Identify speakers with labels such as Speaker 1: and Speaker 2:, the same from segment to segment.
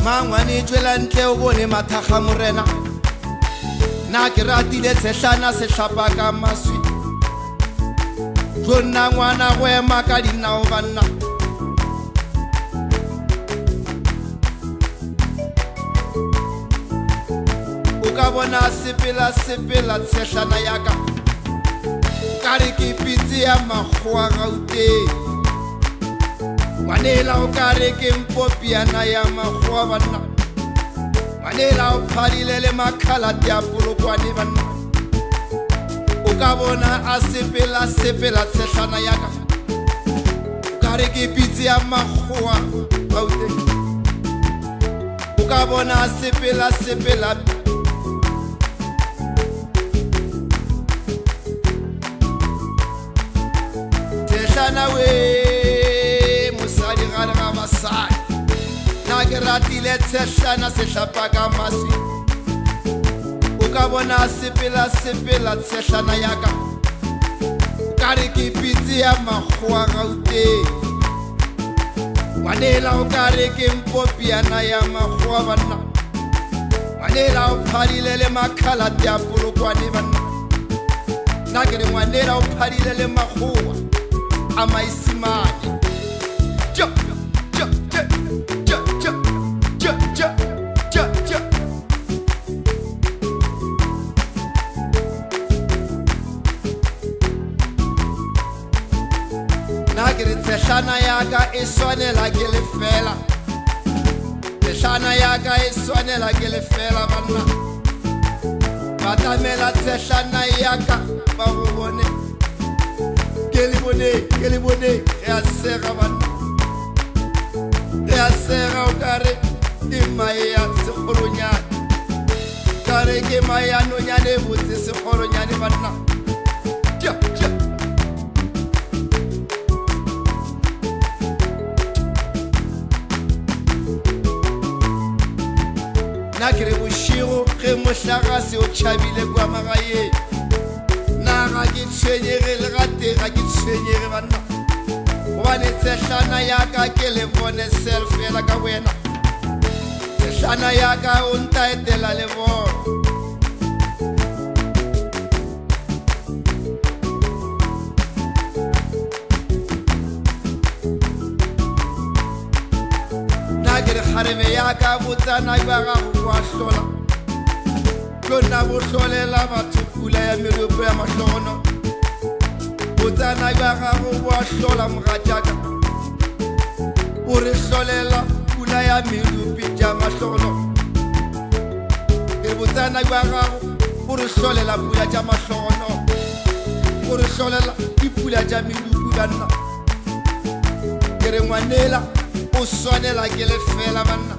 Speaker 1: mangwane tšwela ntle o bone mathakga morena na ke ratile tshehlana se hlapa ka maswi jonna ngwana go ema ka dinao banna o ka bona sepela tshehlana ya ka re ke pitse ya makgowa Gauteng ngwanela o ka re ke mpopiana ya makgowa banna ngwanela o phadile le makhalate a Polokwane banna o ka bona a sepela tshehlana ya ka re ke pitse ya makgowa Gauteng o ka bona a sepela tshehlana we mosadi gare ga basadi na ke ratile tshehlana se hlapa ka maswi o ka bona sepela tshehlana ya ka re ke pitse ya makgowa Gauteng ngwanela o ka re ke mpopiana ya makgowa banna ngwanela o phadile le makhalate a Polokwane banna na ke re ngwanela o phadile le makgowa a Maisimane na ke re tshehlana ya ka e swanela ke lefela tshehlana ya ka e swanela ke lefela banna ba tlamela tshehlana ya ka ba go bone ke le bone ge a sega banna ge a sega o ka re ke mae ya sekgoronyane ka re ke mae ya nonyane e botse sekgoronyane banna na ke re bošego ge mohlagase o tšhabile kwa magaeng na ga ke tshwenyege le gate ga ke tshwenyege banna gobane tshehlana ya ka ke le bone self fela ka wena tshehlana ya ka o ntaetela le bone na ke re kgarebe ya ka botsana ba gago boa hlola lona bo hlolela batho pula ya meropo ya mahlogono botsana ba gago boa hlola mogatšaka o re hlolela pula ya meropi tša mahlogono ke botsana ba gago o re hlolela pula tša mahlogono o re hlolela dipula tša meropi banna ke re ngwanela o swanela ke lefela banna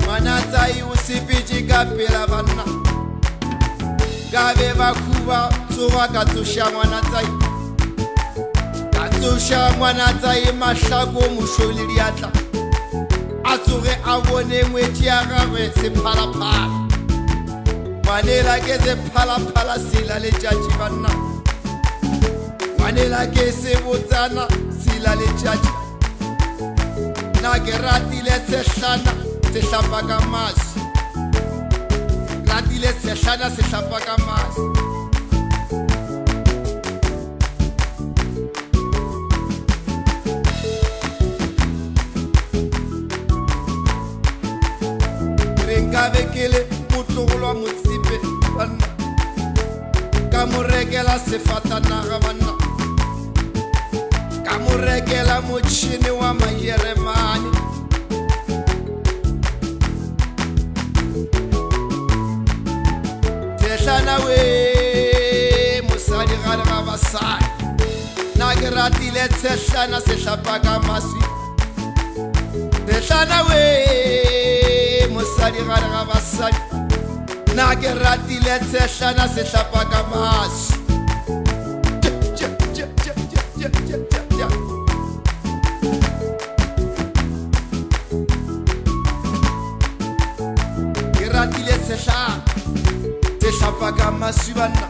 Speaker 1: Ngwanatsai o sepetše ka pela banna ka be ba khuba tsoga ka tsoša ngwanatsai ka tsoša ngwanatsai mahlako mošo le diatla a tsoge a bone ngwetši ya gagwe sephalaphala ngwanela ke sephalaphala sela letšatši banna ngwanela ke se botsana sela letšatši na ke ratile tshehlana se hlapa ka maswi ratile tshehlana se hlapa ka maswi ka bekele motlogolwa motsipe banna ka mo rekela sefatanaga banna ka mo rekela motšhini wa majeremane tshehlana we mosadi gare ga basadi na ke ratile tshehlana se hlapa ka maswi tshehlana we mosadi gare ga basadi na ke ratile tshehlana se hlapa ka maswi sehla te hlapa ka maswi banna